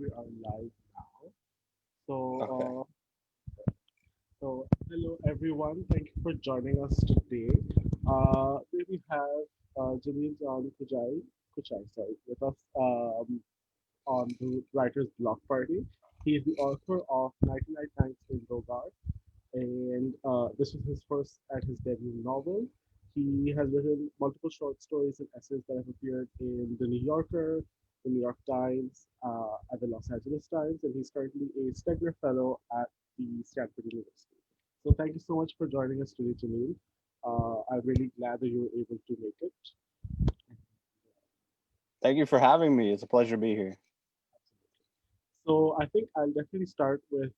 we are live now. Okay. So, hello everyone. Thank you for joining us today. Today we have Jamil Jan Kochai, sorry, with us on the Writer's Block Party. He is the author of 99 Nights in Logar, and this was his first and his debut novel. He has written multiple short stories and essays that have appeared in The New Yorker, The New York Times, and the Los Angeles Times, and he's currently a Stegner Fellow at the Stanford University. So thank you so much for joining us today, Jamil. I'm really glad that you were able to make it. Thank you for having me. It's a pleasure to be here. So I think I'll definitely start with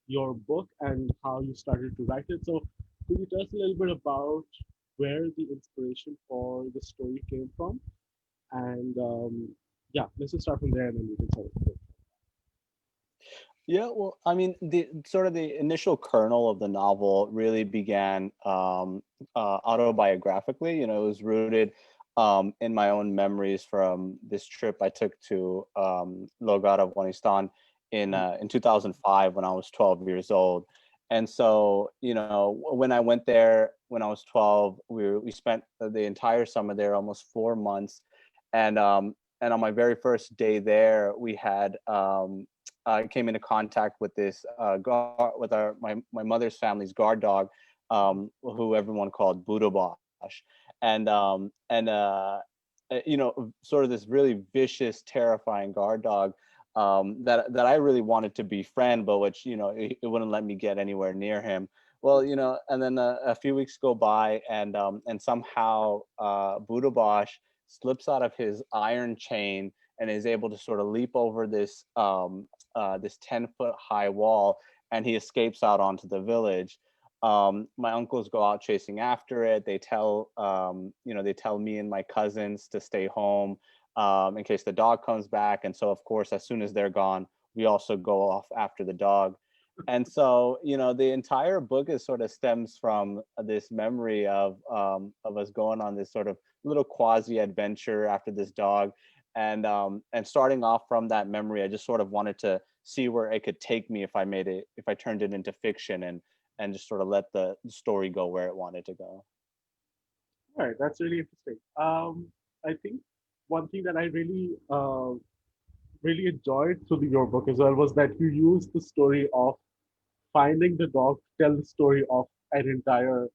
your book and how you started to write it. So could you tell us a little bit about where the inspiration for the story came from? And yeah, let's just start from there and then we can sort of go. Yeah, well, I mean, the sort of the initial kernel of the novel really began autobiographically. It was rooted in my own memories from this trip I took to Logar, Afghanistan in 2005 when I was 12 years old. And so, when I went there when I was 12, we spent the entire summer there, almost 4 months, and on my very first day there, we had I came into contact with this guard, with my mother's family's guard dog, who everyone called Buddha Bosh, and sort of this really vicious, terrifying guard dog that I really wanted to befriend, but which it wouldn't let me get anywhere near him. Well, and then a few weeks go by, and somehow Buddha Bosh slips out of his iron chain and is able to sort of leap over this 10-foot high wall, and he escapes out onto the village. My uncles go out chasing after it. They tell me and my cousins to stay home in case the dog comes back. And so, of course, as soon as they're gone, we also go off after the dog. And so, the entire book is sort of stems from this memory of us going on this sort of little quasi adventure after this dog, and starting off from that memory, I just sort of wanted to see where it could take me if I turned it into fiction, and just sort of let the story go where it wanted to go. All right, that's really interesting. I think one thing that I really enjoyed through your book as well was that you used the story of finding the dog to tell the story of an entire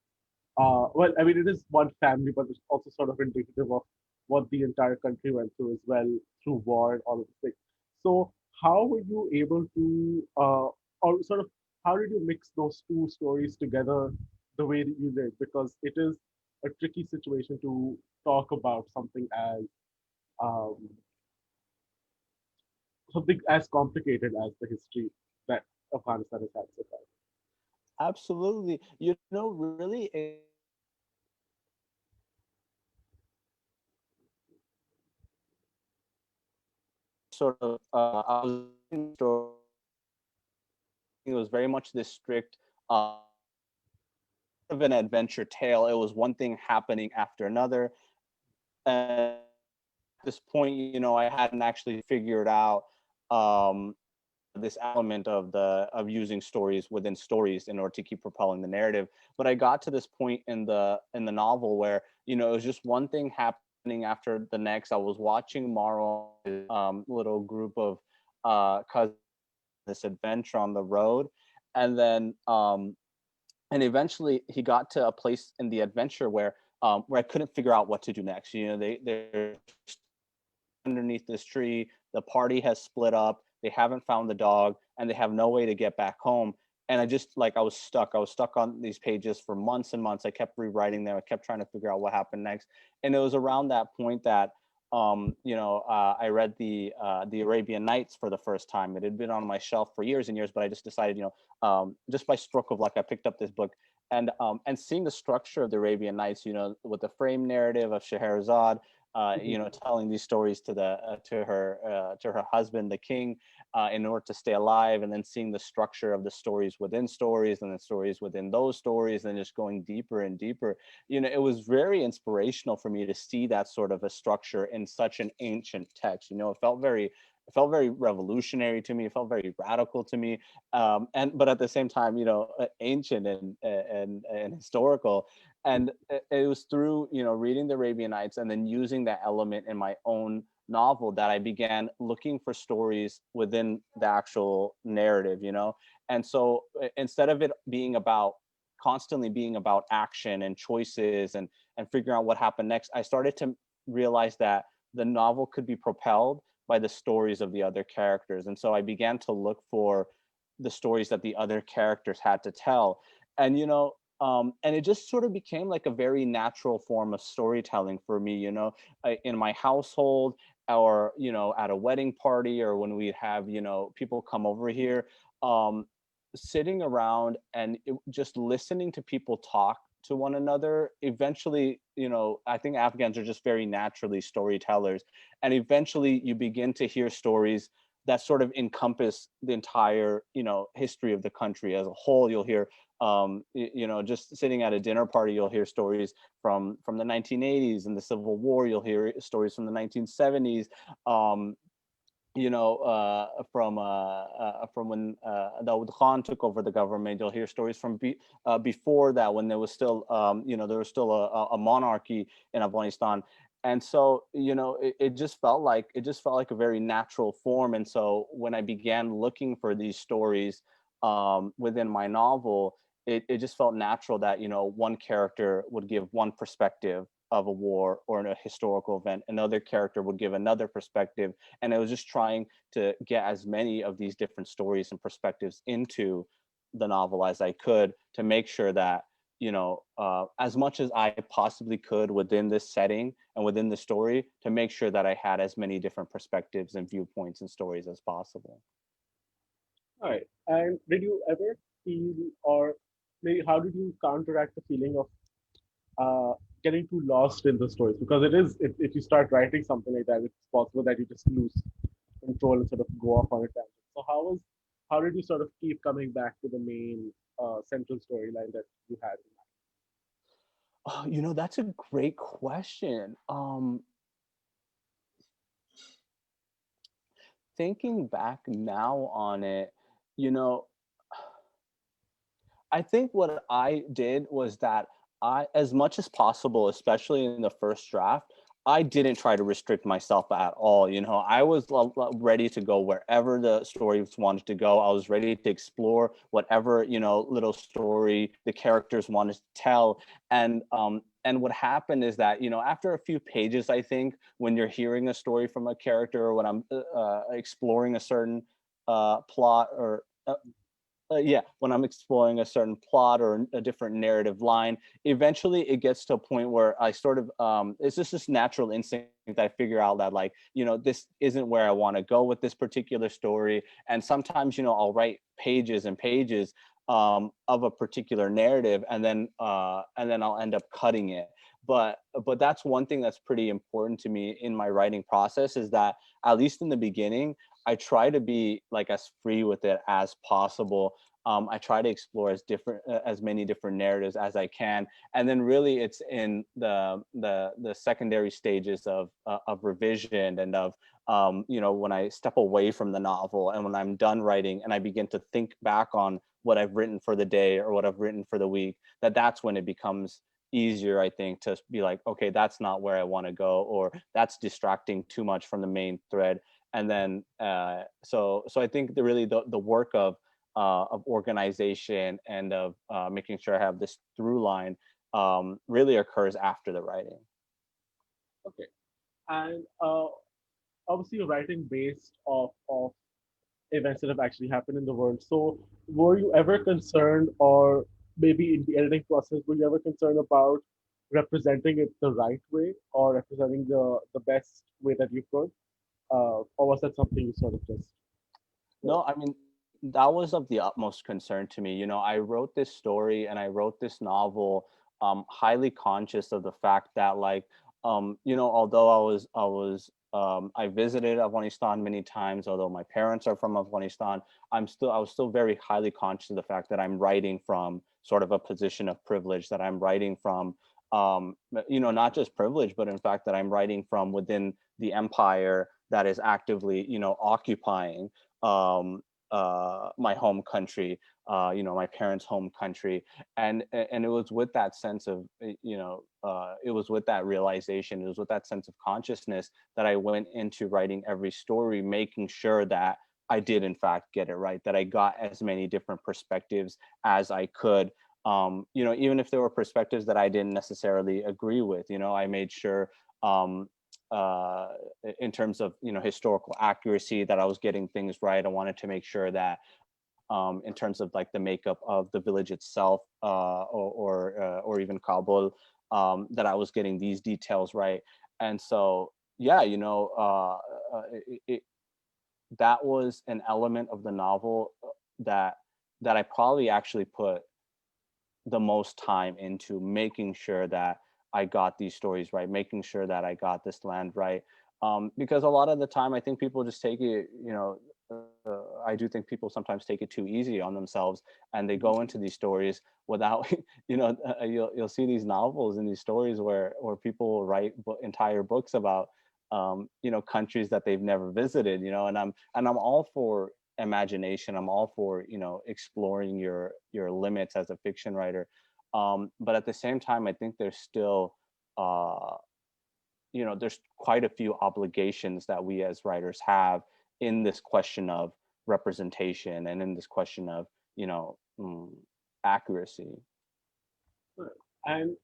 well, I mean, it is one family, but it's also sort of indicative of what the entire country went through as well through war and all of the things. So, how were you able to, or sort of, how did you mix those two stories together the way that you did? Because it is a tricky situation to talk about um, something as complicated as the history that Afghanistan has had so far. Absolutely. Really, it sort of I was in the story. It was very much this strict of an adventure tale. It was one thing happening after another. And at this point, I hadn't actually figured out um, this element of using stories within stories in order to keep propelling the narrative. But I got to this point in the novel where it was just one thing happening after the next. I was watching Maro, little group of cousins, this adventure on the road, and then and eventually he got to a place in the adventure where I couldn't figure out what to do next. They're underneath this tree. The party has split up. They haven't found the dog, and they have no way to get back home. And I just like I was stuck. I was stuck on these pages for months and months. I kept rewriting them. I kept trying to figure out what happened next. And it was around that point that I read the Arabian Nights for the first time. It had been on my shelf for years and years, but I just decided, just by stroke of luck, I picked up this book, and seeing the structure of the Arabian Nights, with the frame narrative of Scheherazade, telling these stories to her husband, the king, in order to stay alive, and then seeing the structure of the stories within stories, and the stories within those stories, and just going deeper and deeper. It was very inspirational for me to see that sort of a structure in such an ancient text. It felt very it felt very revolutionary to me. It felt very radical to me, and but at the same time, ancient and historical. And it was through reading the Arabian Nights and then using that element in my own novel that I began looking for stories within the actual narrative. And so instead of it being about constantly being about action and choices and figuring out what happened next, I started to realize that the novel could be propelled by the stories of the other characters. And so I began to look for the stories that the other characters had to tell. And and it just sort of became like a very natural form of storytelling for me, in my household, or at a wedding party, or when we'd have people come over here, um sitting around and just listening to people talk to one another. Eventually, I think Afghans are just very naturally storytellers, and eventually you begin to hear stories that sort of encompass the entire history of the country as a whole. You'll hear just sitting at a dinner party, you'll hear stories from the 1980s and the Civil War. You'll hear stories from the 1970s, um from when Dawood Khan took over the government. You'll hear stories from before that, when there was still there was still a monarchy in Afghanistan. And so it just felt like a very natural form. And so when I began looking for these stories within my novel, it just felt natural that one character would give one perspective of a war or a historical event, another character would give another perspective. And I was just trying to get as many of these different stories and perspectives into the novel as I could, to make sure that as much as I possibly could within this setting and within the story, to make sure that I had as many different perspectives and viewpoints and stories as possible. All right. And did you ever feel, or maybe how did you counteract the feeling of getting too lost in the stories? Because it is, if you start writing something like that, it's possible that you just lose control and sort of go off on a tangent. So how did you sort of keep coming back to the main central storyline that you had in Oh, that's a great question. Thinking back now on it, you know, I think what I did was that as much as possible, especially in the first draft, I didn't try to restrict myself at all. I was ready to go wherever the stories wanted to go. I was ready to explore whatever, little story the characters wanted to tell. And what happened is that, after a few pages, I think, when you're hearing a story from a character, or when I'm exploring a certain plot, or yeah, when I'm exploring a certain plot or a different narrative line, eventually it gets to a point where I sort of it's just this natural instinct that I figure out that, like, this isn't where I want to go with this particular story. And sometimes, I'll write pages and pages of a particular narrative, and then I'll end up cutting it. But that's one thing that's pretty important to me in my writing process, is that, at least in the beginning, I try to be like as free with it as possible. I try to explore as many different narratives as I can, and then really it's in the secondary stages of revision, and of when I step away from the novel and when I'm done writing and I begin to think back on what I've written for the day or what I've written for the week, that's when it becomes easier, I think, to be like, okay, that's not where I want to go, or that's distracting too much from the main thread. And then so I think the work of organization and of making sure I have this through line really occurs after the writing. Okay. And obviously, you're writing based of events that have actually happened in the world. So, were you ever concerned, or maybe in the editing process, were you ever concerned about representing it the right way, or representing the best way that you could? Or was that something you sort of just No, I mean, that was of the utmost concern to me. I wrote this story and I wrote this novel highly conscious of the fact that, like, although I visited Afghanistan many times, although my parents are from Afghanistan, I was still very highly conscious of the fact that I'm writing from sort of a position of privilege, that I'm writing from not just privilege, but in fact that I'm writing from within the empire, that is actively, occupying um, my home country, my parents' home country. And it was with that sense of, it was with that realization, it was with that sense of consciousness that I went into writing every story, making sure that I did in fact get it right, that I got as many different perspectives as I could. Even if there were perspectives that I didn't necessarily agree with, I made sure, um, uh, in terms of, historical accuracy, that I was getting things right. I wanted to make sure that, in terms of like the makeup of the village itself, or even Kabul, that I was getting these details right. And so, yeah, that was an element of the novel that I probably actually put the most time into making sure that I got these stories right, making sure that I got this land right. Because a lot of the time, I think people just take it, I do think people sometimes take it too easy on themselves, and they go into these stories without, you'll see these novels and these stories where people will write entire books about, countries that they've never visited, and I'm all for imagination. I'm all for, exploring your limits as a fiction writer. But at the same time, I think there's still, uh, there's quite a few obligations that we as writers have in this question of representation, and in this question of, you know mm, accuracy. And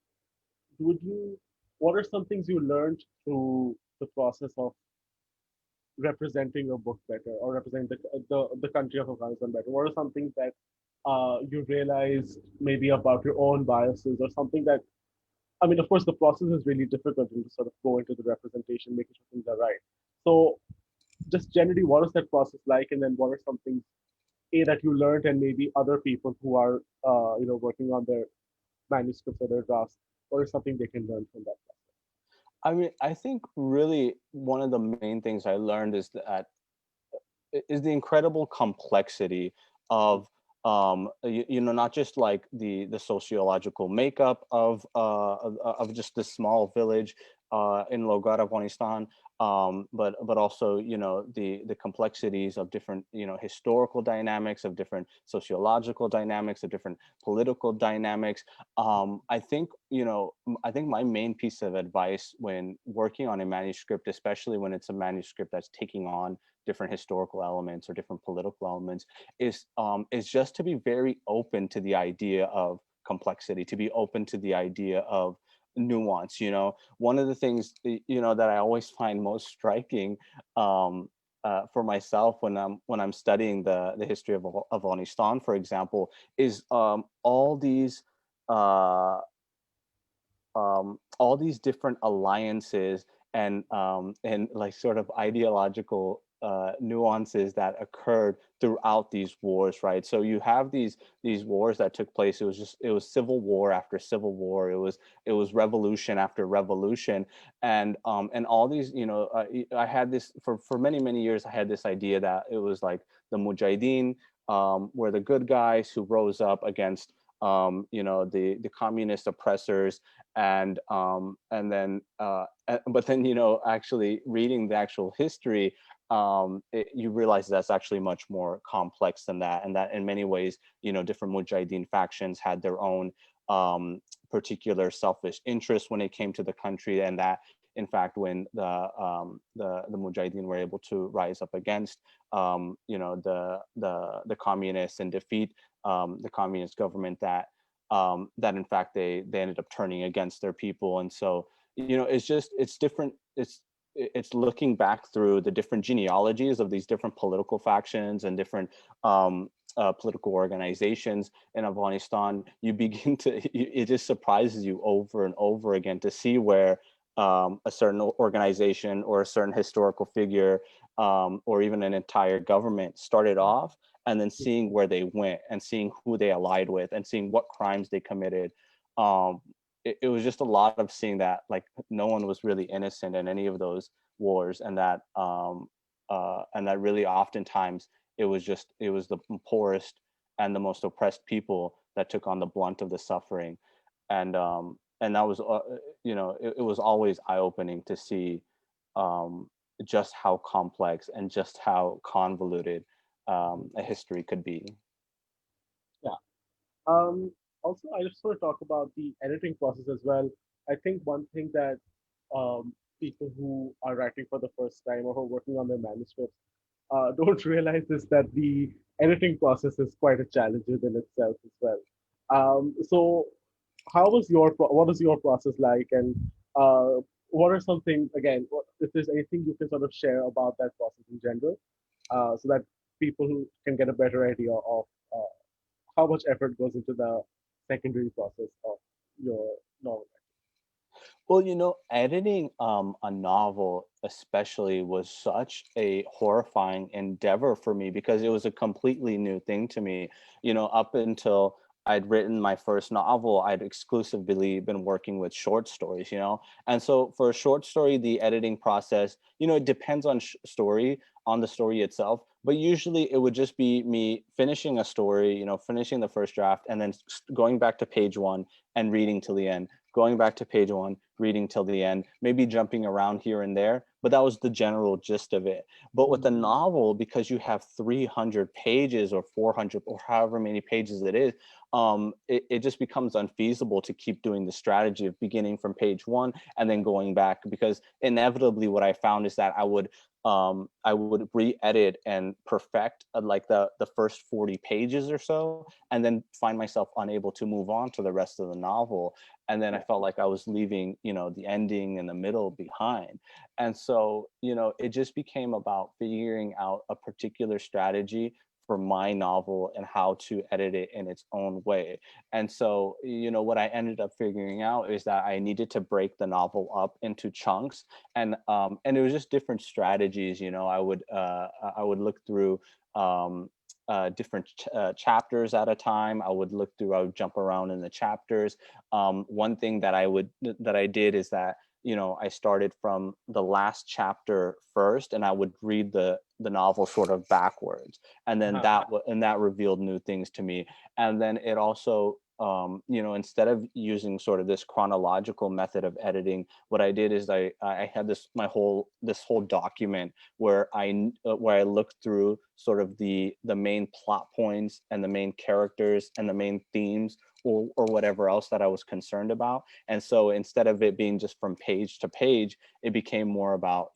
would you, what are some things you learned through the process of representing a book better, or representing the country of Afghanistan better? What are some things that you realized maybe about your own biases, or something that, I mean, of course, the process is really difficult to sort of go into the representation, making sure things are right. So, just generally, what is that process like? And then what are some things, A, that you learned, and maybe other people who are, working on their manuscripts or their drafts, what is something they can learn from that I mean, I think really one of the main things I learned is the incredible complexity of, not just like the sociological makeup of just this small village in Logar, Afghanistan, but also, the complexities of different, historical dynamics, of different sociological dynamics, of different political dynamics. I think my main piece of advice when working on a manuscript, especially when it's a manuscript that's taking on different historical elements or different political elements, is just to be very open to the idea of complexity, to be open to the idea of nuance. One of the things, that I always find most striking, for myself when I'm studying the history of Afghanistan, for example, is uh, all these different alliances, and like sort of ideological nuances that occurred throughout these wars, right? So you have these wars that took place. It was civil war after civil war. It was revolution after revolution, and all these, I had this for many years. I had this idea that it was like the Mujahideen, were the good guys who rose up against, the communist oppressors, and then but then, actually reading the actual history, you realize that's actually much more complex than that, and that in many ways, different Mujahideen factions had their own particular selfish interests when it came to the country, and that in fact, when the Mujahideen were able to rise up against, the communists, and defeat the communist government, that in fact they ended up turning against their people. And so, it's different. It's looking back through the different genealogies of these different political factions and different political organizations in Afghanistan. You begin to it just surprises you over and over again to see where a certain organization or a certain historical figure, or even an entire government started off, and then seeing where they went, and seeing who they allied with, and seeing what crimes they committed. It was just a lot of seeing that, like, no one was really innocent in any of those wars, and that really oftentimes it was the poorest and the most oppressed people that took on the blunt of the suffering. And that was, it was always eye-opening to see, um, just how complex and just how convoluted a history could be. Yeah. Um, Also, I just want to talk about the editing process as well. I think one thing that people who are writing for the first time or who are working on their manuscripts don't realize is that the editing process is quite a challenge within itself as well. So, what is your process like, and uh, what are something again? If there's anything you can sort of share about that process in general, so that people who can get a better idea of uh, how much effort goes into the secondary process of your novel. Well, editing a novel especially was such a horrifying endeavor for me because it was a completely new thing to me. Up until I'd written my first novel, I'd exclusively been working with short stories, And so for a short story, the editing process, it depends on story, on the story itself, but usually it would just be me finishing a story, finishing the first draft and then going back to page 1 and reading till the end, going back to page 1, reading till the end, maybe jumping around here and there, but that was the general gist of it. But with a Mm-hmm. novel, because you have 300 pages or 400 or however many pages it is, it just becomes unfeasible to keep doing the strategy of beginning from page 1 and then going back, because inevitably what I found is that I would re-edit and perfect like the first 40 pages or so, and then find myself unable to move on to the rest of the novel. And then I Yeah. felt like I was leaving, the ending and the middle behind. And so, it just became about figuring out a particular strategy for my novel and how to edit it in its own way. And so, what I ended up figuring out is that I needed to break the novel up into chunks, and it was just different strategies. I would look through different chapters at a time. I would jump around in the chapters. One thing that I did is that, I started from the last chapter first, and I would read the novel sort of backwards, and then Uh-huh. that revealed new things to me. And then it also, instead of using sort of this chronological method of editing, what I did is I had this whole document where I looked through sort of the main plot points and the main characters and the main themes, or whatever else that I was concerned about. And so instead of it being just from page to page, it became more about,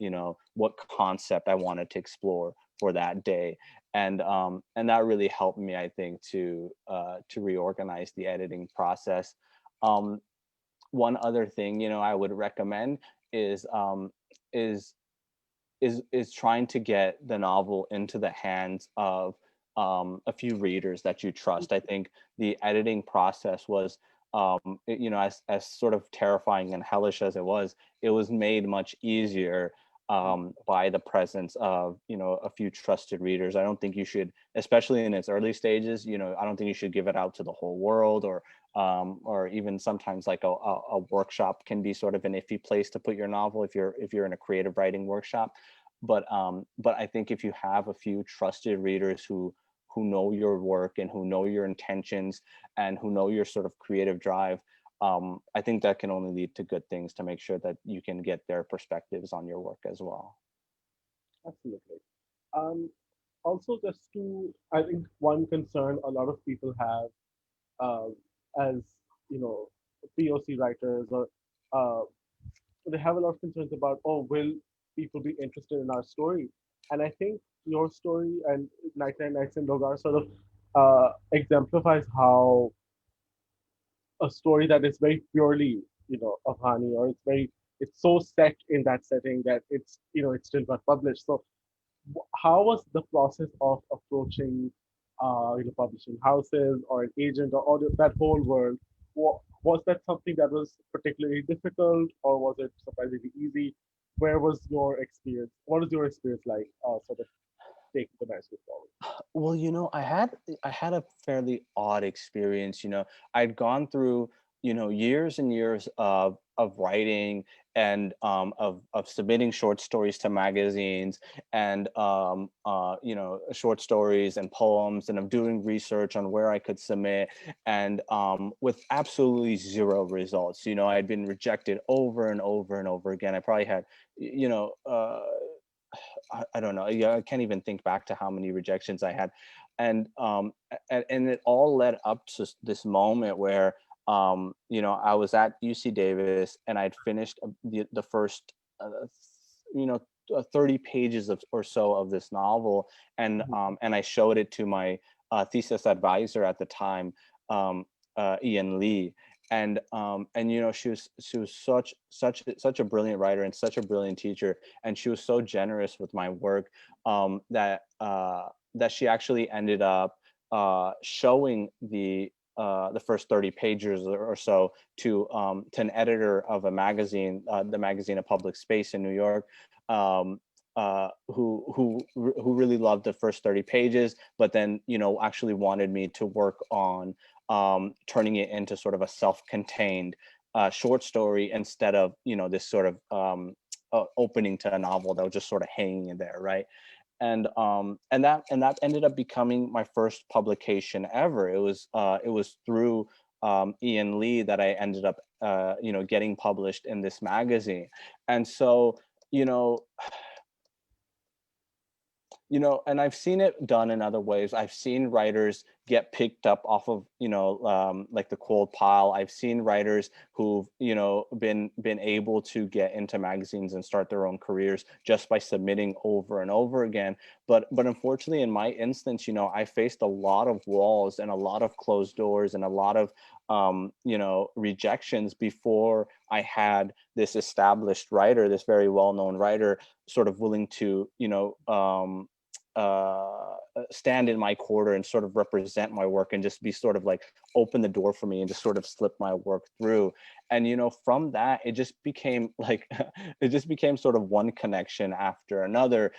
what concept I wanted to explore for that day. And that really helped me, I think, to reorganize the editing process. Um, One other thing, I would recommend is is is trying to get the novel into the hands of a few readers that you trust. I think the editing process was, as sort of terrifying and hellish as it was made much easier by the presence of, a few trusted readers. I don't think you should, especially in its early stages, I don't think you should give it out to the whole world, or even sometimes like a workshop can be sort of an iffy place to put your novel if you're in a creative writing workshop. But I think if you have a few trusted readers who know your work and who know your intentions and who know your sort of creative drive, I think that can only lead to good things, to make sure that you can get their perspectives on your work as well. Absolutely. Um, Also, just to, I think one concern a lot of people have, uh, as you know, POC writers, or uh, they have a lot of concerns about, oh, will people be interested in our story? And I think your story and 99 Nights in Logar sort of exemplifies how a story that is very purely, Afghani, or it's so set in that setting that it's still not published. So how was the process of approaching, publishing houses or an agent, or that whole world? Was that something that was particularly difficult, or was it surprisingly easy? Where was your experience? What was your experience like, sort of taking the manuscript forward? Well, I had a fairly odd experience. I'd gone through, years and years of writing, and of submitting short stories to magazines, and short stories and poems, and of doing research on where I could submit, and with absolutely zero results. I'd been rejected over and over and over again. I probably had, you know, I don't know. Yeah, I can't even think back to how many rejections I had, and it all led up to this moment where I was at UC Davis and I'd finished the first you know 30 pages of or so of this novel, and I showed it to my thesis advisor at the time, um, Ian Lee. And she was such a brilliant writer and such a brilliant teacher, and she was so generous with my work, that she actually ended up showing the first 30 pages or so to an editor of a magazine, the magazine of Public Space in New York, um, who really loved the first 30 pages, but then actually wanted me to work on turning it into sort of a self-contained short story, instead of this sort of opening to a novel that was just sort of hanging in there, right? And that ended up becoming my first publication ever. It was through Ian Lee that I ended up getting published in this magazine. And so you know and I've seen it done in other ways. I've seen writers get picked up off of like the cold pile. I've seen writers who've been able to get into magazines and start their own careers just by submitting over and over again. But unfortunately, in my instance, I faced a lot of walls and a lot of closed doors and a lot of rejections before I had this established writer, this very well-known writer, sort of willing to stand in my corner and sort of represent my work and just be sort of like open the door for me and just sort of slip my work through. And from that, it just became like it just became sort of one connection after another.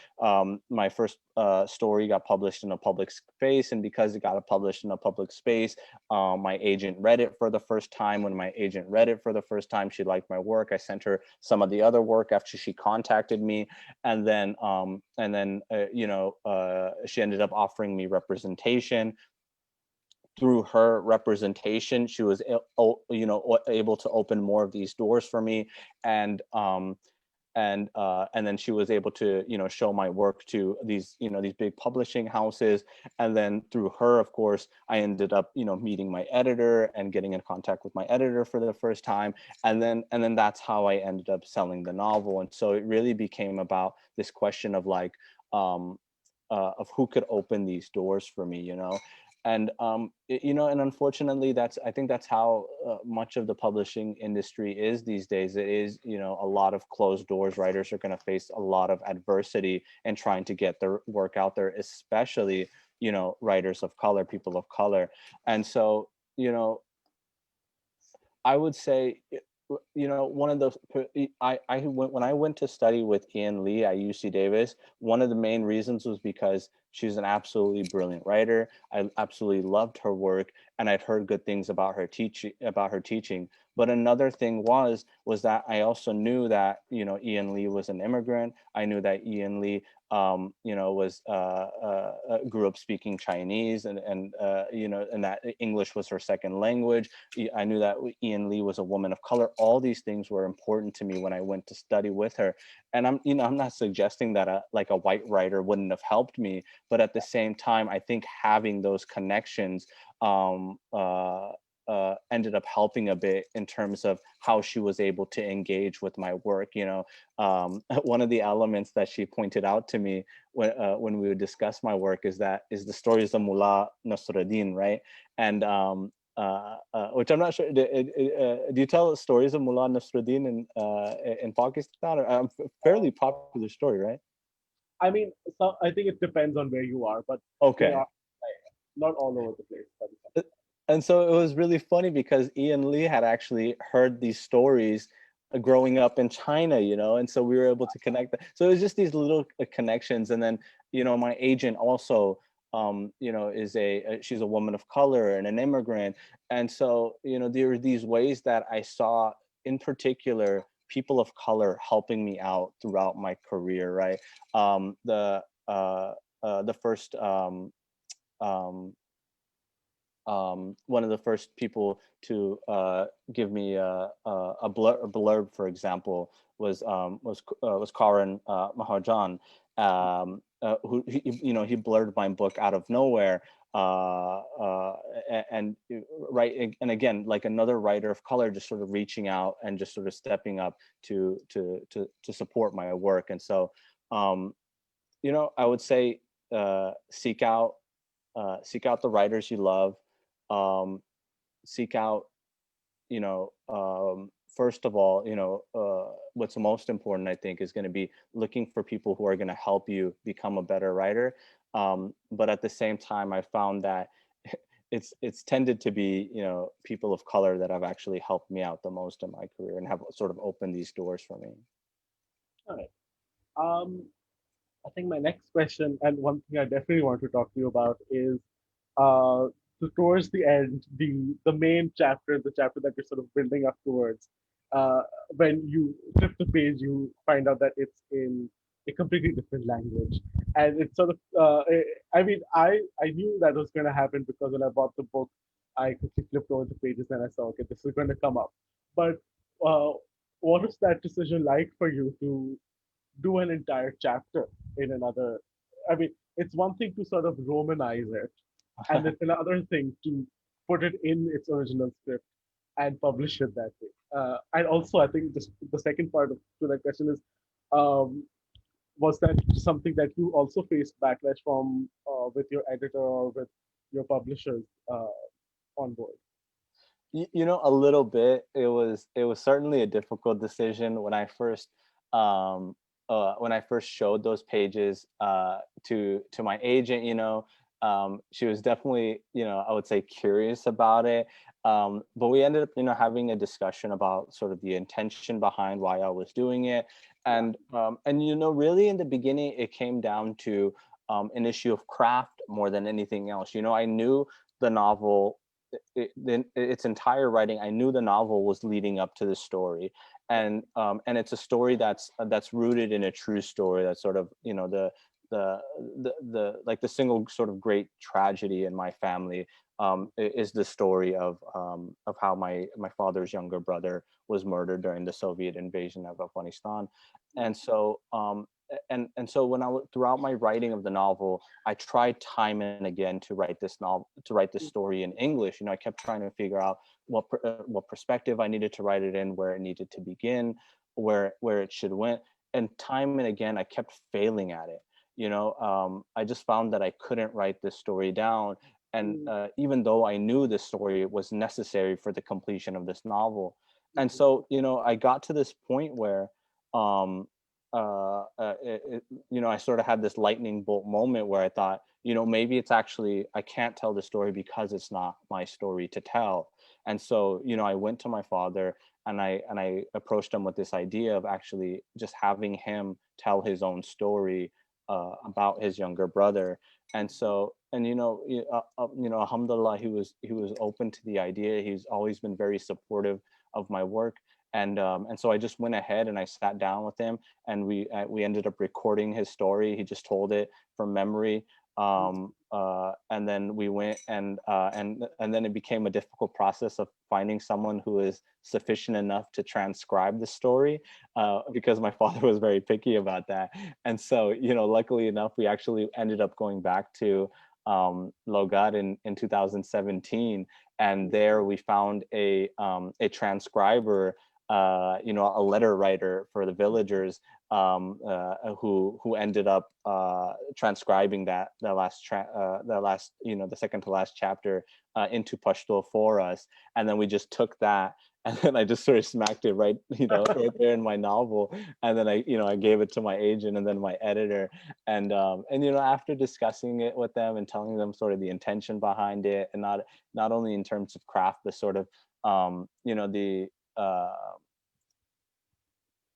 My first story got published in a public space, and because it got published in a public space, my agent read it for the first time. When my agent read it for the first time, she liked my work. I sent her some of the other work after she contacted me, and then she ended up offering me representation. Through her representation, she was able to open more of these doors for me, and then she was able to show my work to these big publishing houses. And then through her, of course, I ended up meeting my editor and getting in contact with my editor for the first time. And then that's how I ended up selling the novel. And so it really became about this question of like of who could open these doors for me, and and unfortunately, I think that's how much of the publishing industry is these days. It is a lot of closed doors. Writers are going to face a lot of adversity in trying to get their work out there, especially writers of color, people of color. And so I would say, one of the I went when I went to study with Ian Lee at UC Davis. One of the main reasons was because she's an absolutely brilliant writer. I absolutely loved her work, and I'd heard good things about her teaching. But another thing was that I also knew that Ian Lee was an immigrant. I knew that Ian Lee was grew up speaking Chinese, and that English was her second language. I knew that Ian Lee was a woman of color. All these things were important to me when I went to study with her. And I'm not suggesting that a white writer wouldn't have helped me, but at the same time, I think having those connections ended up helping a bit in terms of how she was able to engage with my work. One of the elements that she pointed out to me when we would discuss my work is the stories of Mullah Nasruddin, right? And which I'm not sure. Do you tell stories of Mullah Nasruddin in Pakistan? Fairly popular story, right? I mean, so I think it depends on where you are, but they Okay. are not all over the place. And so it was really funny because Ian Lee had actually heard these stories growing up in China, and so we were able to connect that. So it was just these little connections. And then, my agent also, she's a woman of color and an immigrant. And so, there were these ways that I saw, in particular, people of color helping me out throughout my career, right? The first, um, one of the first people to give me a blurb, for example, was Karan Mahajan, who he blurred my book out of nowhere, and right, and again, like another writer of color, just sort of reaching out and just sort of stepping up to support my work. And so, um, I would say seek out the writers you love. um, Seek out, first of all, what's most important, I think, is going to be looking for people who are going to help you become a better writer. But at the same time, I found that it's tended to be, people of color that have actually helped me out the most in my career and have sort of opened these doors for me. All right. Um, I think my next question, and one thing I definitely want to talk to you about, is uh, towards the end, the main chapter, the chapter that you're sort of building up towards. Uh, when you flip the page, you find out that it's in a completely different language, and it's sort of. I mean, I knew that was going to happen because when I bought the book, I quickly flipped over the pages and I saw, okay, this is going to come up. But uh, what was that decision like for you to do an entire chapter in another? I mean, it's one thing to sort of romanize it, and it's another thing to put it in its original script and publish it that way. And also, I think just the second part of to that question is, um, was that something that you also faced backlash from with your editor or with your publishers on board? A little bit. It was certainly a difficult decision when I first showed those pages to my agent. She was definitely, I would say, curious about it. But we ended up, having a discussion about sort of the intention behind why I was doing it. Yeah. And really in the beginning it came down to an issue of craft more than anything else. I knew the novel, its entire writing, I knew the novel was leading up to the story. And it's a story that's rooted in a true story. That's sort of, the like the single sort of great tragedy in my family, is the story of how my father's younger brother was murdered during the Soviet invasion of Afghanistan. And so and so throughout my writing of the novel, I tried time and again to write this story in English. I kept trying to figure out what perspective I needed to write it in, where it needed to begin, where it should went. And time and again, I kept failing at it. I just found that I couldn't write this story down. And even though I knew this story was necessary for the completion of this novel. And so, I got to this point where, um, I sort of had this lightning bolt moment where I thought, maybe it's actually, I can't tell the story because it's not my story to tell. And so, I went to my father and I approached him with this idea of actually just having him tell his own story about his younger brother. And so, and alhamdulillah, he was open to the idea. He's always been very supportive of my work. And so I just went ahead and I sat down with him, and we ended up recording his story. He just told it from memory. And then we went and then it became a difficult process of finding someone who is sufficient enough to transcribe the story, because my father was very picky about that. And so, luckily enough, we actually ended up going back to Logar in 2017, and there we found a transcriber, a letter writer for the villagers, who ended up transcribing the last, the second to last chapter into Pashto for us. And then we just took that, and then I just sort of smacked it right, right there in my novel. And then I gave it to my agent and then my editor. And after discussing it with them and telling them sort of the intention behind it, and not only in terms of craft, but sort of the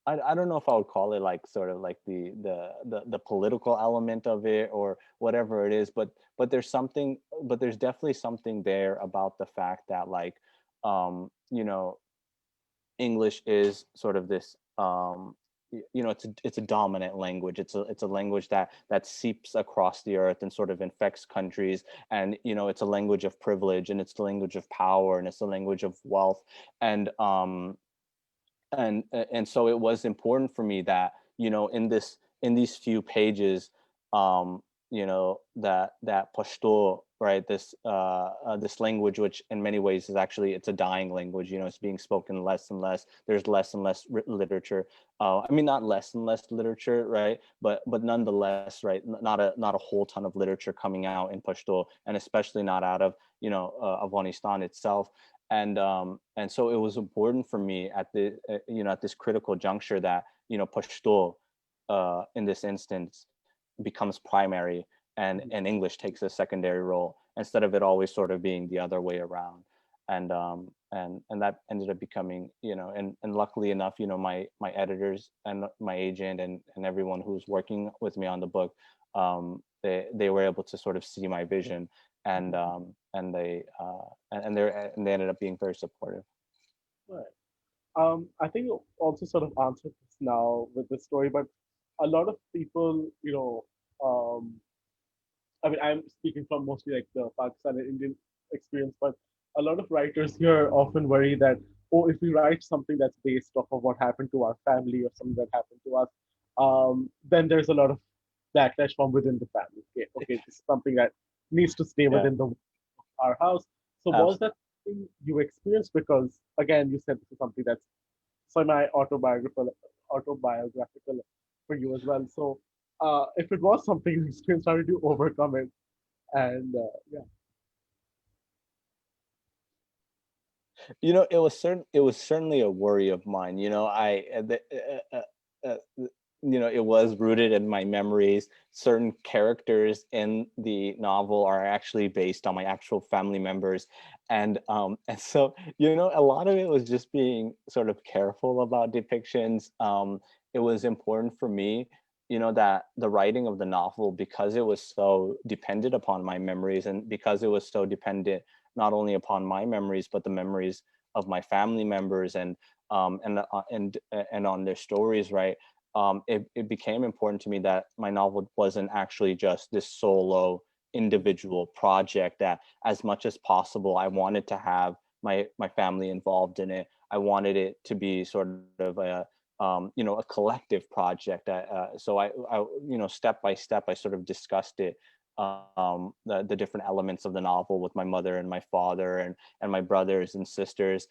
I don't know if I would call it like sort of like the political element of it or whatever it is, but there's definitely something there about the fact that, like, um, you know, English is sort of this, it's a dominant language. It's a language that seeps across the earth and sort of infects countries. And it's a language of privilege, and it's the language of power, and it's the language of wealth. And and so it was important for me that in these few pages, that Pashto, right, this language, which in many ways is actually, it's a dying language. It's being spoken less and less. There's less and less literature. I mean, not less and less literature, right, but nonetheless, right, not a whole ton of literature coming out in Pashto, and especially not out of Afghanistan itself. And so it was important for me at the at this critical juncture that Pashto, in this instance, becomes primary, and English takes a secondary role, instead of it always sort of being the other way around. And that ended up becoming, and luckily enough, my editors and my agent, and everyone who's working with me on the book, they were able to sort of see my vision, and they ended up being very supportive. Right. I think you also sort of answered this now with the story, but a lot of people, I mean, I'm speaking from mostly like the Pakistan and Indian experience, but a lot of writers here often worry that, oh, if we write something that's based off of what happened to our family or something that happened to us, then there's a lot of backlash from within the family. Okay, okay, this is something that needs to stay Yeah, within the our house. So was absolutely. that something you experienced? Because again, you said this is something that's semi autobiographical for you as well. So if it was something you experienced, how did you overcome it? And yeah, It was certainly a worry of mine. It was rooted in my memories. Certain characters in the novel are actually based on my actual family members, and so a lot of it was just being sort of careful about depictions. It was important for me, that the writing of the novel, because it was so dependent upon my memories, and because it was so dependent not only upon my memories but the memories of my family members, and on their stories, right. It became important to me that my novel wasn't actually just this solo individual project, that as much as possible I wanted to have my family involved in it. I wanted it to be sort of a collective project. So step by step, I sort of discussed it, the different elements of the novel with my mother and my father, and my brothers and sisters.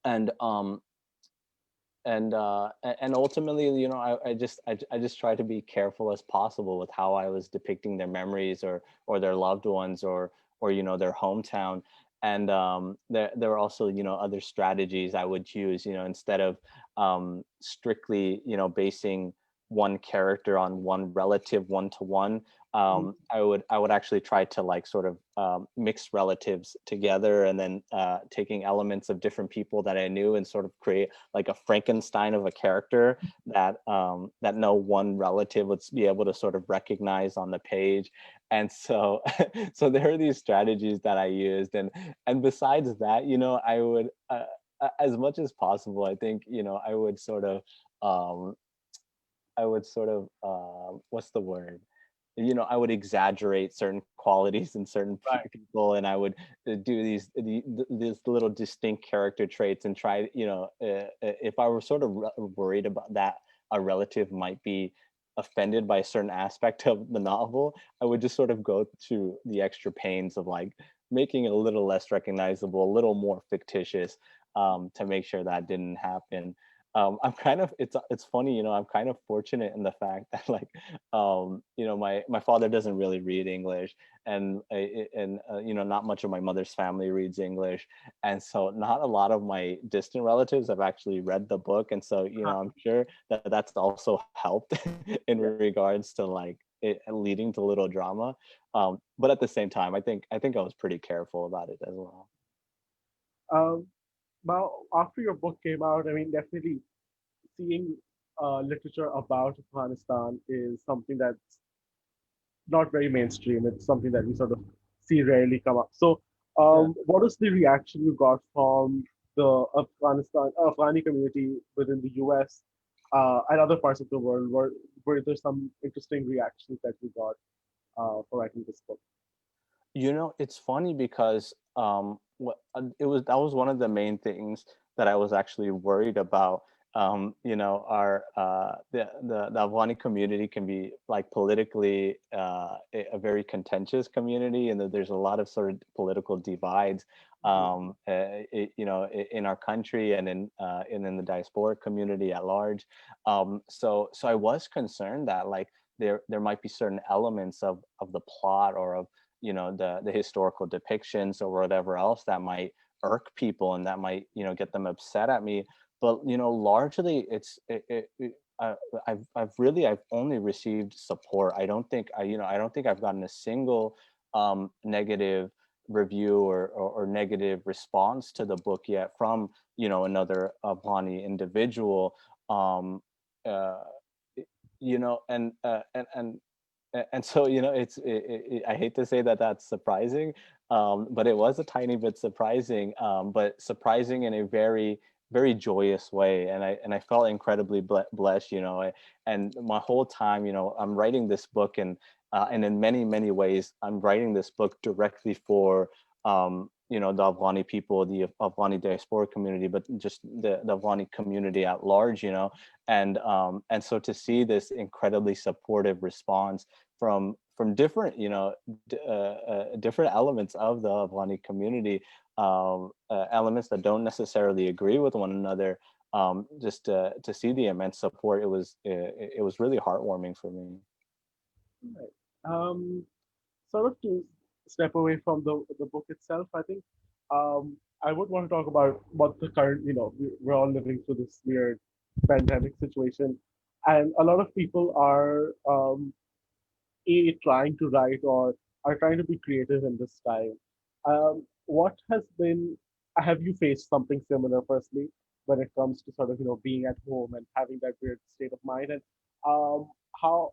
And um and uh a- and ultimately, I just try to be careful as possible with how I was depicting their memories, or their loved ones, or their hometown. And there are also other strategies I would use, instead of strictly basing one character on one relative one to one. I would actually try to, like, sort of mix relatives together, and then taking elements of different people that I knew, and sort of create like a Frankenstein of a character that no one relative would be able to sort of recognize on the page. And so so there are these strategies that I used. And besides that, I would, as much as possible, I think, um what's the word, I would exaggerate certain qualities in certain right. people, and I would do these little distinct character traits, and try, if I were sort of worried about that a relative might be offended by a certain aspect of the novel, I would just sort of go to the extra pains of, like, making it a little less recognizable, a little more fictitious, to make sure that didn't happen. I'm kind of It's funny, I'm kind of fortunate in the fact that, like, my father doesn't really read English, and not much of my mother's family reads English, and so not a lot of my distant relatives have actually read the book. And so, I'm sure that that's also helped in Yeah. regards to, like, it leading to little drama. But at the same time, I think I was pretty careful about it as well. Um, Now, after your book came out, I mean, definitely seeing literature about Afghanistan is something that's not very mainstream. It's something that we sort of see rarely come up. So, Yeah. what was the reaction you got from the Afghani community within the US? and other parts of the world? Were there some interesting reactions that you got for writing this book? It's funny because it was that was one of the main things that I was actually worried about. Our the Afghani community can be like politically a very contentious community, and that there's a lot of sort of political divides, in our country and in the diasporic community at large. So I was concerned that like there might be certain elements of the plot or of the historical depictions or whatever else that might irk people and that might get them upset at me. But largely I've only received support. I don't think I've gotten a single negative review or negative response to the book yet from another Afghani individual. um uh and so I hate to say that that's surprising, but it was a tiny bit surprising, but surprising in a very very joyous way. And I felt incredibly blessed. And my whole time, I'm writing this book, and in many many ways I'm writing this book directly for the Afghani people, the Afghani diaspora community, but just the Afghani community at large. And so to see this incredibly supportive response from different different elements of the Afghani community, elements that don't necessarily agree with one another, just to see the immense support, it was really heartwarming for me. Right. Sort of to step away from the book itself, I think I would want to talk about what the current, we're all living through this weird pandemic situation, and a lot of people are trying to write or are trying to be creative in this time. What has been, have you faced something similar, firstly, when it comes to sort of, being at home and having that weird state of mind? And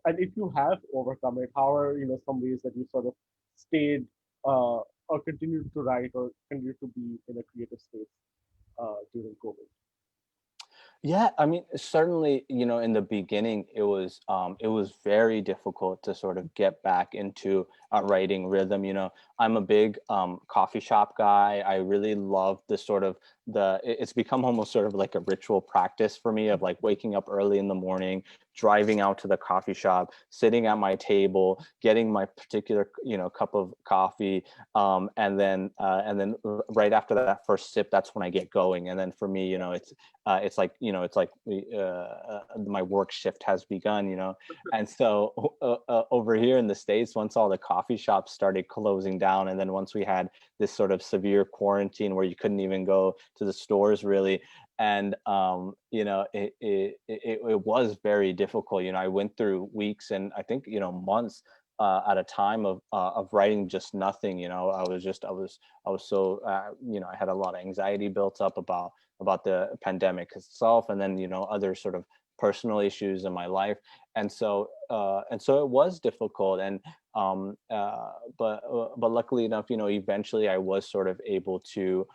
and if you have overcome it, how are, some ways that you sort of stayed or continued to write or continued to be in a creative space during COVID? Yeah, I mean, certainly, in the beginning, it was very difficult to sort of get back into a writing rhythm. I'm a big coffee shop guy. I really love the sort of it's become almost sort of like a ritual practice for me of like waking up early in the morning, driving out to the coffee shop, sitting at my table, getting my particular, cup of coffee, and then right after that first sip, that's when I get going. And then for me, it's like my work shift has begun. And so over here in the States, once all the coffee shops started closing down, and then once we had this sort of severe quarantine where you couldn't even go to the stores really, and it was very difficult. I went through weeks and I think months at a time of writing just nothing. I was so I had a lot of anxiety built up about the pandemic itself, and then other sort of personal issues in my life. And so it was difficult. But luckily enough, eventually I was sort of able to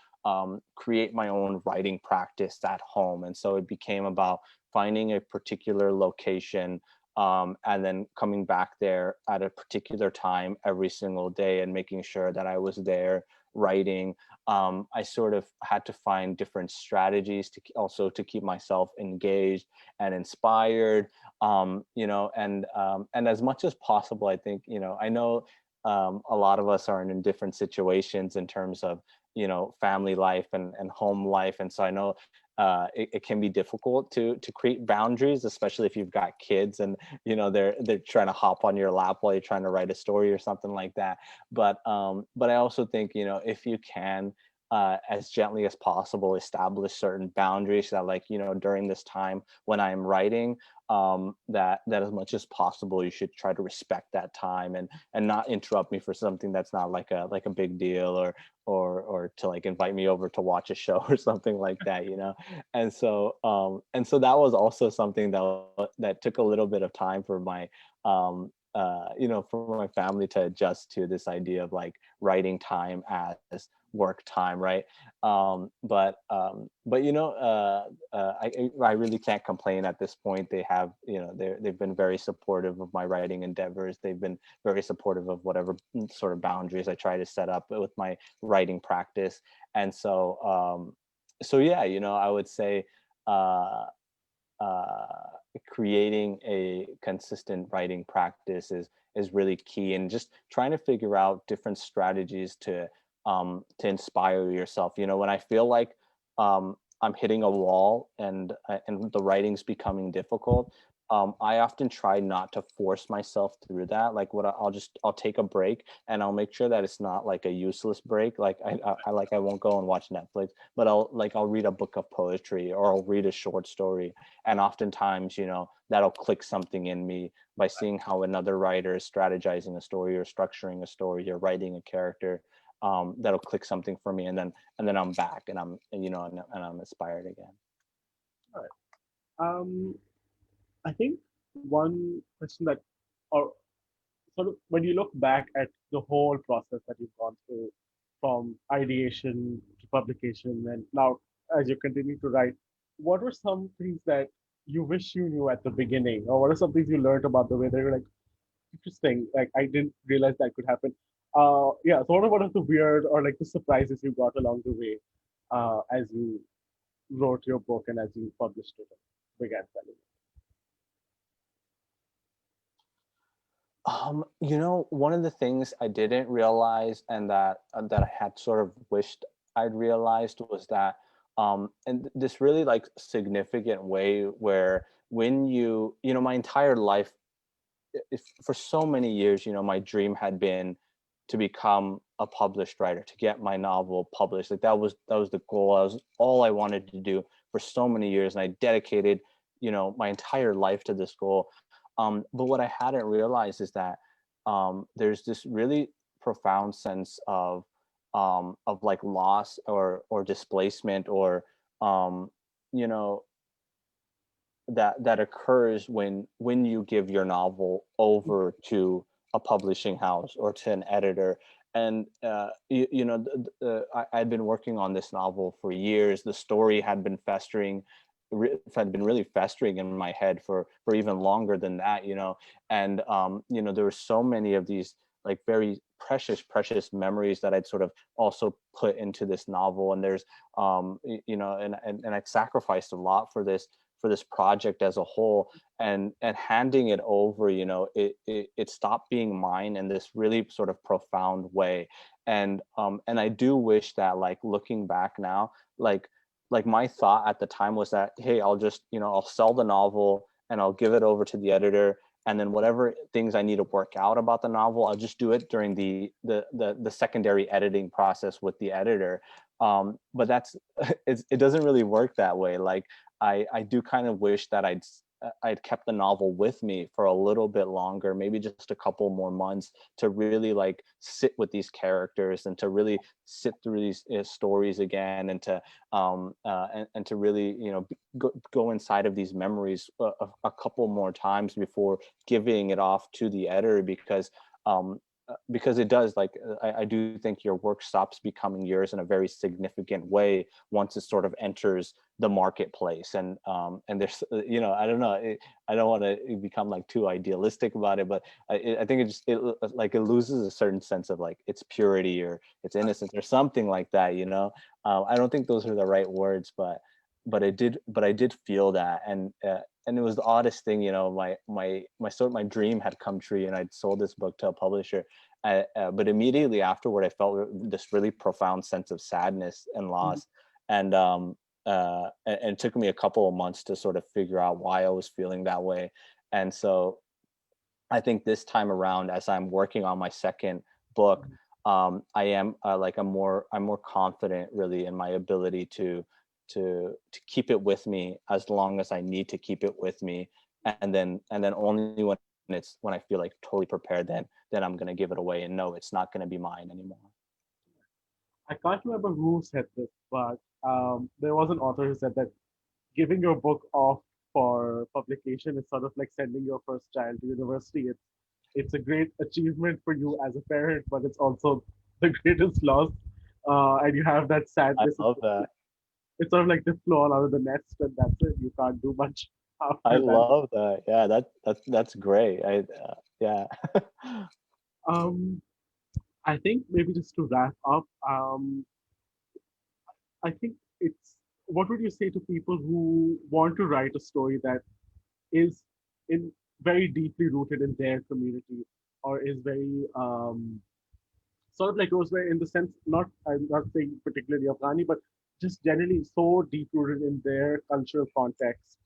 create my own writing practice at home. And so it became about finding a particular location, and then coming back there at a particular time every single day and making sure that I was there writing. I sort of had to find different strategies to also to keep myself engaged and inspired. And as much as possible, I think I know a lot of us are in different situations in terms of family life and home life, and so I know it can be difficult to create boundaries, especially if you've got kids and they're trying to hop on your lap while you're trying to write a story or something like that. But I also think if you can, as gently as possible, establish certain boundaries that, like, during this time when I'm writing, that as much as possible you should try to respect that time and not interrupt me for something that's not like a big deal, or to like invite me over to watch a show or something like that. And so that was also something that took a little bit of time for my for my family to adjust to this idea of like writing time as work time, right? But I really can't complain at this point. They have, they've been very supportive of my writing endeavors. They've been very supportive of whatever sort of boundaries I try to set up with my writing practice. And so yeah, I would say uh uh, creating a consistent writing practice is really key, and just trying to figure out different strategies to inspire yourself. When I feel like I'm hitting a wall and the writing's becoming difficult, I often try not to force myself through that. Like I'll take a break, and I'll make sure that it's not like a useless break. Like I won't go and watch Netflix, but I'll read a book of poetry, or I'll read a short story. And oftentimes, that'll click something in me by seeing how another writer is strategizing a story or structuring a story or writing a character. That'll click something for me, and then I'm back, and I'm inspired again. All right. I think one question that, or sort of when you look back at the whole process that you've gone through, from ideation to publication, and now as you continue to write, what were some things that you wish you knew at the beginning, or what are some things you learned about the way that you're like, interesting, like I didn't realize that could happen. Yeah, so what are one of the weird or like the surprises you got along the way as you wrote your book and as you published it and began selling One of the things I didn't realize, and that I had sort of wished I'd realized, was that and this really like significant way where when my entire life, for so many years, my dream had been to become a published writer, to get my novel published. Like that was the goal. That was all I wanted to do for so many years, and I dedicated, my entire life to this goal. But what I hadn't realized is that there's this really profound sense of like loss or displacement, or um, you know that occurs when you give your novel over to a publishing house or to an editor. And I'd been working on this novel for years. The story had been had been really festering in my head for even longer than that. And there were so many of these like very precious memories that I'd sort of also put into this novel. And there's and I'd sacrificed a lot for this project as a whole. And handing it over, it stopped being mine in this really sort of profound way. And I do wish that, like, looking back now, like my thought at the time was that, hey, I'll just, I'll sell the novel and I'll give it over to the editor, and then whatever things I need to work out about the novel, I'll just do it during the secondary editing process with the editor. But it doesn't really work that way. Like, I do kind of wish that I'd kept the novel with me for a little bit longer, maybe just a couple more months, to really like sit with these characters and to really sit through these stories again, and to really go inside of these memories a couple more times before giving it off to the editor. Because it does, like, I do think your work stops becoming yours in a very significant way once it sort of enters the marketplace. And there's I don't know, I don't want to become like too idealistic about it, but I think it loses a certain sense of like its purity or its innocence or something like that. I don't think those are the right words, but I did feel that. And it was the oddest thing. My dream had come true, and I'd sold this book to a publisher. But immediately afterward, I felt this really profound sense of sadness and it. loss. And it took me a couple of months to sort of figure out why I was feeling that way. And so I think this time around, as I'm working on my second book, I am I'm more confident really in my ability to keep it with me as long as I need to keep it with me. And then only when I feel like totally prepared, then I'm going to give it away, and no, it's not going to be mine anymore. I can't remember who said this, but there was an author who said that giving your book off for publication is sort of like sending your first child to university. It's a great achievement for you as a parent, but it's also the greatest loss and you have that I sadness. love that. It's sort of like they fall out of the nest, and that's it. You can't do much I after that. love that. Yeah, that's great. Yeah. Um, I think maybe just to wrap up, I think it's what would you say to people who want to write a story that is in very deeply rooted in their community or is very sort of like Rosemary in the sense, not I'm not saying particularly Afghani, but just generally so deep rooted in their cultural context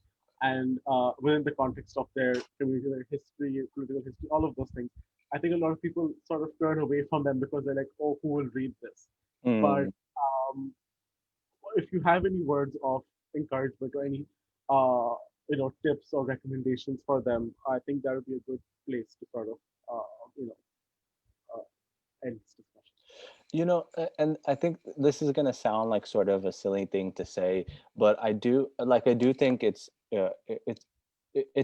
and within the context of their community, their history, political history, all of those things. I think a lot of people sort of turn away from them because they're like, oh, who will read this? But Mm. um, if you have any words of encouragement or any uh, tips or recommendations for them, I think that would be a good place to sort of you know end this discussion. And I think this is going to sound like sort of a silly thing to say, but I do think it's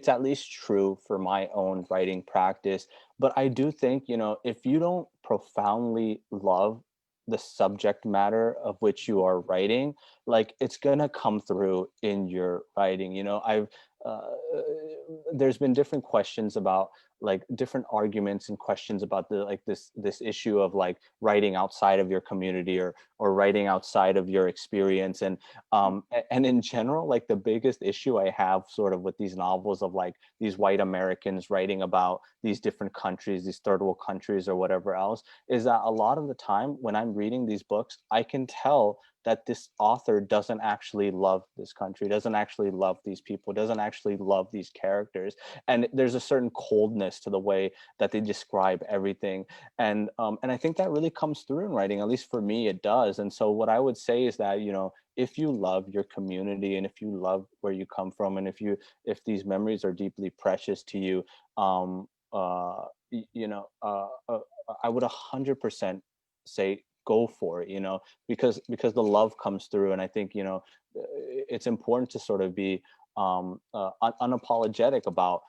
at least true for my own writing practice. But I do think, if you don't profoundly love the subject matter of which you are writing, like it's going to come through in your writing. I've uh, there's been different questions about, like, different arguments and questions about the like this issue of like writing outside of your community, or writing outside of your experience. And in general, like, the biggest issue I have sort of with these novels of like these white Americans writing about these different countries, these third world countries or whatever else, is that a lot of the time when I'm reading these books, I can tell that this author doesn't actually love this country, doesn't actually love these people, doesn't actually love these characters. And there's a certain coldness to the way that they describe everything. And I think that really comes through in writing. At least for me, it does. And so what I would say is that, if you love your community, and if you love where you come from, and if these memories are deeply precious to you, I would 100% say go for it, because the love comes through. And I think, it's important to sort of be unapologetic about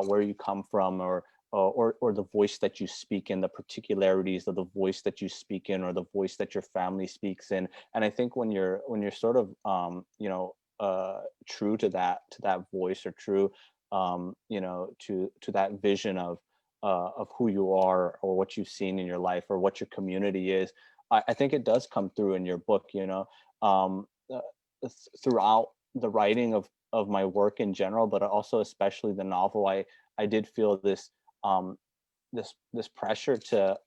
where you come from, or the voice that you speak in, the particularities of the voice that you speak in, or the voice that your family speaks in. And I think when you're sort of true to that voice, or true to that vision of who you are, or what you've seen in your life, or what your community is, I think it does come through in your book. Um, uh, Throughout the writing of my work in general, but also especially the novel, I did feel um, this pressure to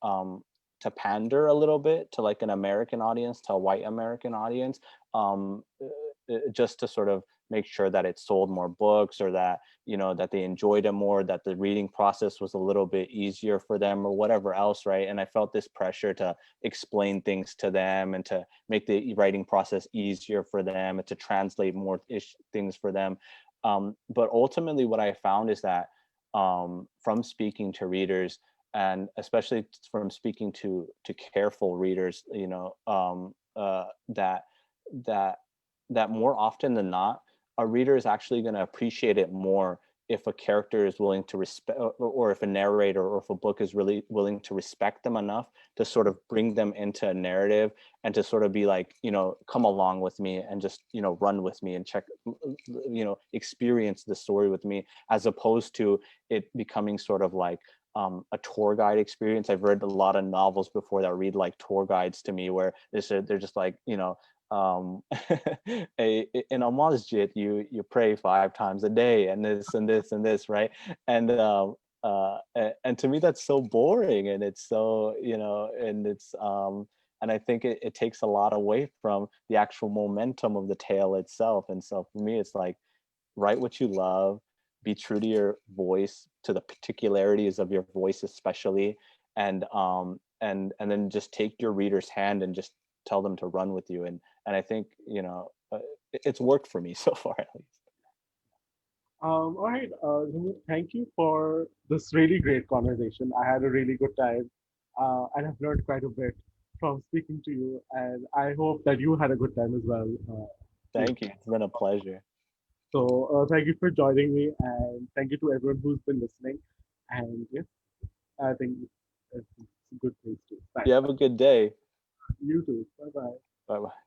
pander a little bit to like an American audience, to a white American audience, just to sort of make sure that it sold more books, or that that they enjoyed it more, that the reading process was a little bit easier for them, or whatever else, right? And I felt this pressure to explain things to them, and to make the writing process easier for them, and to translate more things for them. But ultimately, what I found is that, from speaking to readers, and especially from speaking to careful readers, that that more often than not, a reader is actually going to appreciate it more if a character is willing to respect, or if a narrator, or if a book is really willing to respect them enough to sort of bring them into a narrative, and to sort of be like, come along with me, and just run with me, and check, experience the story with me, as opposed to it becoming sort of like a tour guide experience. I've read a lot of novels before that read like tour guides to me, where they're just like, um in a masjid, you pray 5 times a day, and this and this and this, right? And to me, that's so boring, and it's so, and I think it takes a lot away from the actual momentum of the tale itself. And so for me, it's like, write what you love, be true to your voice, to the particularities of your voice especially, and then just take your reader's hand, and just tell them to run with you. And I think, it's worked for me so far, at least. All right, Jamil, thank you for this really great conversation. I had a really good time, and I've learned quite a bit from speaking to you. And I hope that you had a good time as well. Thank you. It's been a pleasure. So thank you for joining me, and thank you to everyone who's been listening. And yes, I think it's a good place to sign You have off. a good day. You too. Bye bye. Bye bye.